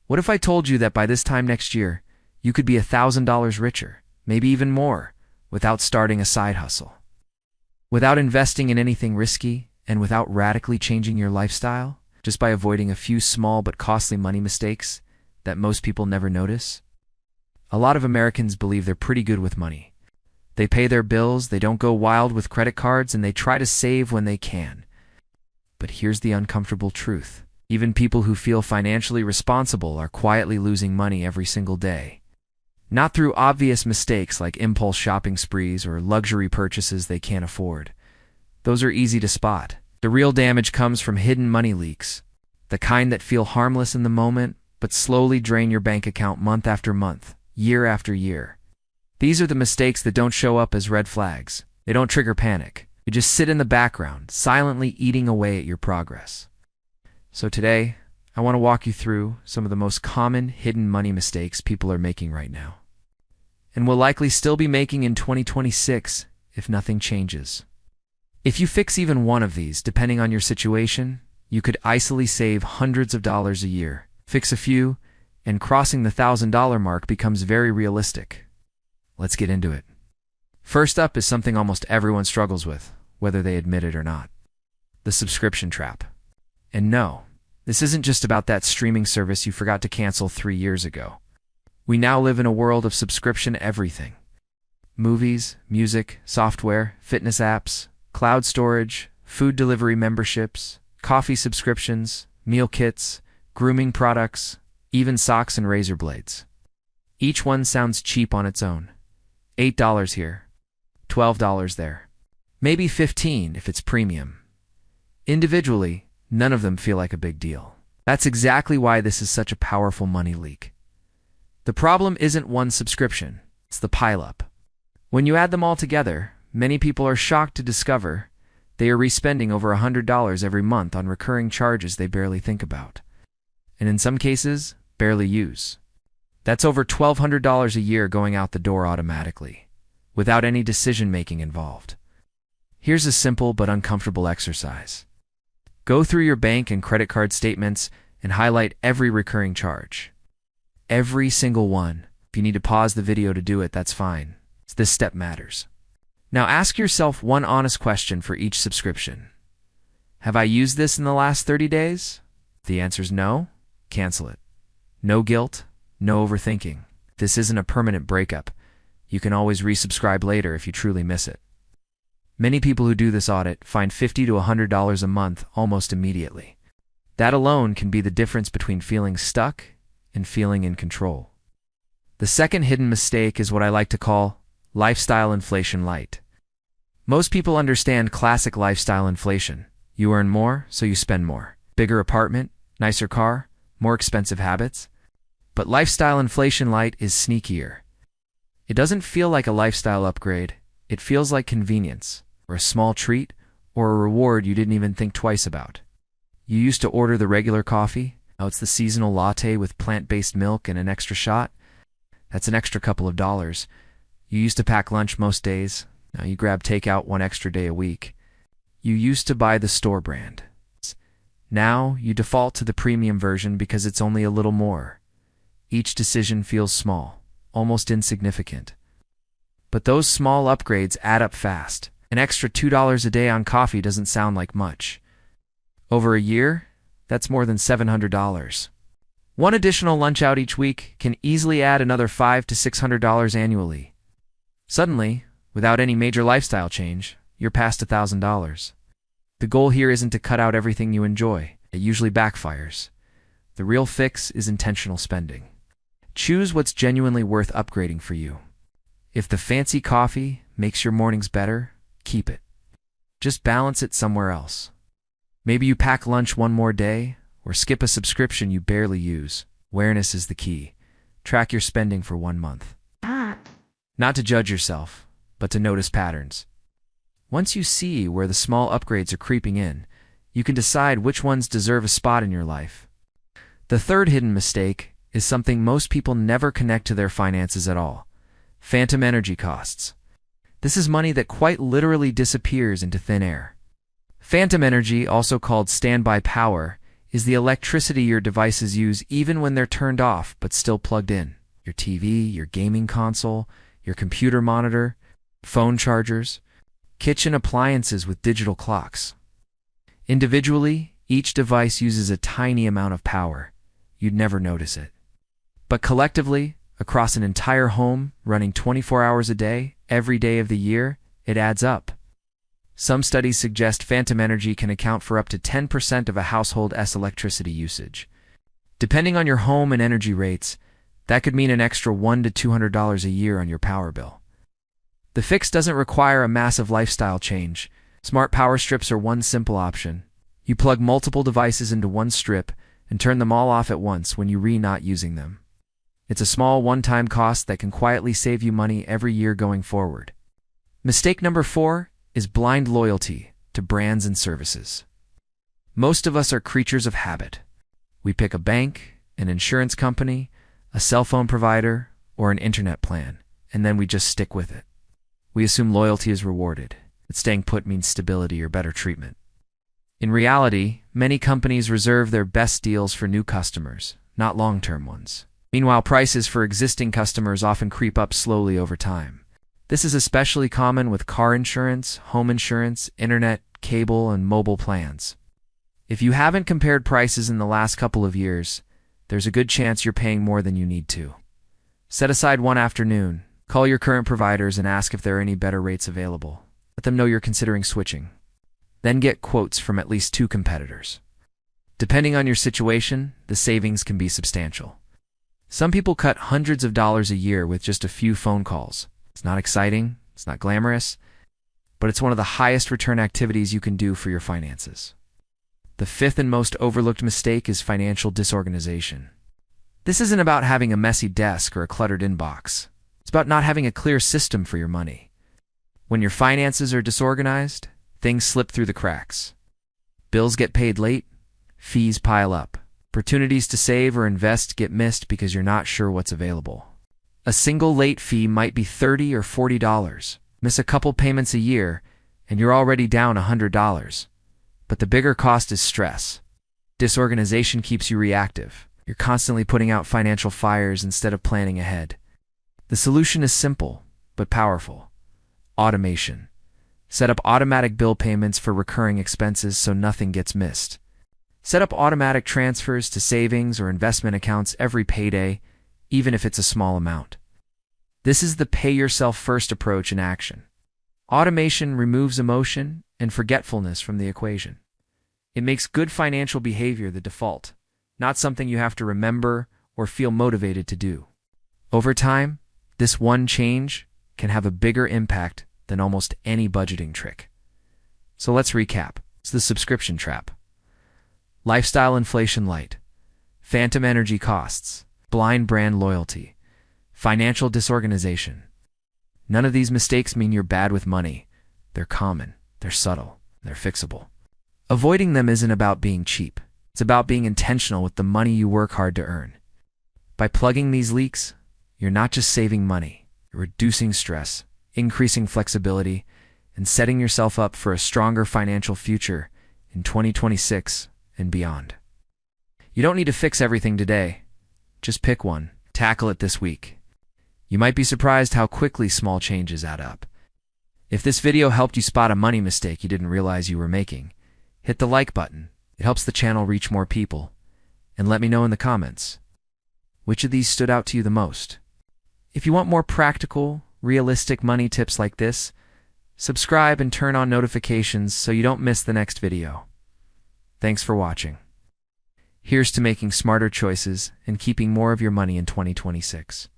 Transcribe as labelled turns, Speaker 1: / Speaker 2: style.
Speaker 1: What if I told you that by this time next year, you could be $1,000 richer, maybe even more, without starting a side hustle? Without investing in anything risky, and without radically changing your lifestyle, just by avoiding a few small but costly money mistakes that most people never notice? A lot of Americans believe they're pretty good with money. They pay their bills, they don't go wild with credit cards, and they try to save when they can. But here's the uncomfortable truth. Even people who feel financially responsible are quietly losing money every single day. Not through obvious mistakes like impulse shopping sprees or luxury purchases they can't afford. Those are easy to spot. The real damage comes from hidden money leaks, the kind that feel harmless in the moment, but slowly drain your bank account month after month, year after year. These are the mistakes that don't show up as red flags. They don't trigger panic. They just sit in the background, silently eating away at your progress. So today, I want to walk you through some of the most common hidden money mistakes people are making right now, and will likely still be making in 2026 if nothing changes. If you fix even one of these, depending on your situation, you could easily save hundreds of dollars a year. Fix a few, and crossing the $1,000 mark becomes very realistic. Let's get into it. First up is something almost everyone struggles with, whether they admit it or not: the subscription trap. And no, this isn't just about that streaming service you forgot to cancel 3 years ago. We now live in a world of subscription everything. Movies, music, software, fitness apps, cloud storage, food delivery memberships, coffee subscriptions, meal kits, grooming products, even socks and razor blades. Each one sounds cheap on its own. $8 here, $12 there, maybe $15 if it's premium. Individually, none of them feel like a big deal. That's exactly why this is such a powerful money leak. The problem isn't one subscription, it's the pileup. When you add them all together, many people are shocked to discover they are respending over $100 every month on recurring charges they barely think about, and in some cases, barely use. That's over $1,200 a year going out the door automatically, without any decision-making involved. Here's a simple but uncomfortable exercise. Go through your bank and credit card statements and highlight every recurring charge. Every single one. If you need to pause the video to do it, that's fine. This step matters. Now ask yourself one honest question for each subscription. Have I used this in the last 30 days? If the answer is no, cancel it. No guilt, no overthinking. This isn't a permanent breakup. You can always resubscribe later if you truly miss it. Many people who do this audit find $50 to $100 a month almost immediately. That alone can be the difference between feeling stuck and feeling in control. The second hidden mistake is what I like to call lifestyle inflation light. Most people understand classic lifestyle inflation. You earn more, so you spend more. Bigger apartment, nicer car, more expensive habits. But lifestyle inflation light is sneakier. It doesn't feel like a lifestyle upgrade. It feels like convenience, or a small treat, or a reward you didn't even think twice about. You used to order the regular coffee. Now it's the seasonal latte with plant-based milk and an extra shot. That's an extra couple of dollars. You used to pack lunch most days. Now you grab takeout one extra day a week. You used to buy the store brand. Now you default to the premium version because it's only a little more. Each decision feels small, almost insignificant. But those small upgrades add up fast. An extra $2 a day on coffee doesn't sound like much. Over a year, that's more than $700. One additional lunch out each week can easily add another $500 to $600 annually. Suddenly, without any major lifestyle change, you're past $1,000. The goal here isn't to cut out everything you enjoy. It usually backfires. The real fix is intentional spending. Choose what's genuinely worth upgrading for you. If the fancy coffee makes your mornings better, keep it. Just balance it somewhere else. Maybe you pack lunch one more day, or skip a subscription you barely use. Awareness is the key. Track your spending for 1 month. Not to judge yourself, but to notice patterns. Once you see where the small upgrades are creeping in, you can decide which ones deserve a spot in your life. The third hidden mistake is something most people never connect to their finances at all: phantom energy costs. This is money that quite literally disappears into thin air. Phantom energy, also called standby power, is the electricity your devices use even when they're turned off but still plugged in. Your TV, your gaming console, your computer monitor, phone chargers, kitchen appliances with digital clocks. Individually, each device uses a tiny amount of power. You'd never notice it. But collectively, across an entire home, running 24 hours a day, every day of the year, it adds up. Some studies suggest phantom energy can account for up to 10% of a household's electricity usage. Depending on your home and energy rates, that could mean an extra $100 to $200 a year on your power bill. The fix doesn't require a massive lifestyle change. Smart power strips are one simple option. You plug multiple devices into one strip and turn them all off at once when you're not using them. It's a small one-time cost that can quietly save you money every year going forward. Mistake number 4 is blind loyalty to brands and services. Most of us are creatures of habit. We pick a bank, an insurance company, a cell phone provider, or an internet plan, and then we just stick with it. We assume loyalty is rewarded, that staying put means stability or better treatment. In reality, many companies reserve their best deals for new customers, not long-term ones. Meanwhile, prices for existing customers often creep up slowly over time. This is especially common with car insurance, home insurance, internet, cable, and mobile plans. If you haven't compared prices in the last couple of years, there's a good chance you're paying more than you need to. Set aside one afternoon, call your current providers and ask if there are any better rates available. Let them know you're considering switching. Then get quotes from at least 2 competitors. Depending on your situation, the savings can be substantial. Some people cut hundreds of dollars a year with just a few phone calls. It's not exciting, it's not glamorous, but it's one of the highest return activities you can do for your finances. The 5th and most overlooked mistake is financial disorganization. This isn't about having a messy desk or a cluttered inbox. It's about not having a clear system for your money. When your finances are disorganized, things slip through the cracks. Bills get paid late, fees pile up. Opportunities to save or invest get missed because you're not sure what's available. A single late fee might be $30 or $40. Miss a couple payments a year, and you're already down $100. But the bigger cost is stress. Disorganization keeps you reactive. You're constantly putting out financial fires instead of planning ahead. The solution is simple, but powerful. Automation. Set up automatic bill payments for recurring expenses so nothing gets missed. Set up automatic transfers to savings or investment accounts every payday, even if it's a small amount. This is the pay-yourself-first approach in action. Automation removes emotion and forgetfulness from the equation. It makes good financial behavior the default, not something you have to remember or feel motivated to do. Over time, this one change can have a bigger impact than almost any budgeting trick. So let's recap. It's the subscription trap. Lifestyle inflation light. Phantom energy costs. Blind brand loyalty. Financial disorganization. None of these mistakes mean you're bad with money. They're common, they're subtle, they're fixable. Avoiding them isn't about being cheap. It's about being intentional with the money you work hard to earn. By plugging these leaks, you're not just saving money, you're reducing stress, increasing flexibility, and setting yourself up for a stronger financial future in 2026 and beyond. You don't need to fix everything today. Just pick one. Tackle it this week. You might be surprised how quickly small changes add up. If this video helped you spot a money mistake you didn't realize you were making, hit the like button. It helps the channel reach more people. And let me know in the comments, which of these stood out to you the most? If you want more practical, realistic money tips like this, subscribe and turn on notifications so you don't miss the next video. Thanks for watching. Here's to making smarter choices and keeping more of your money in 2026.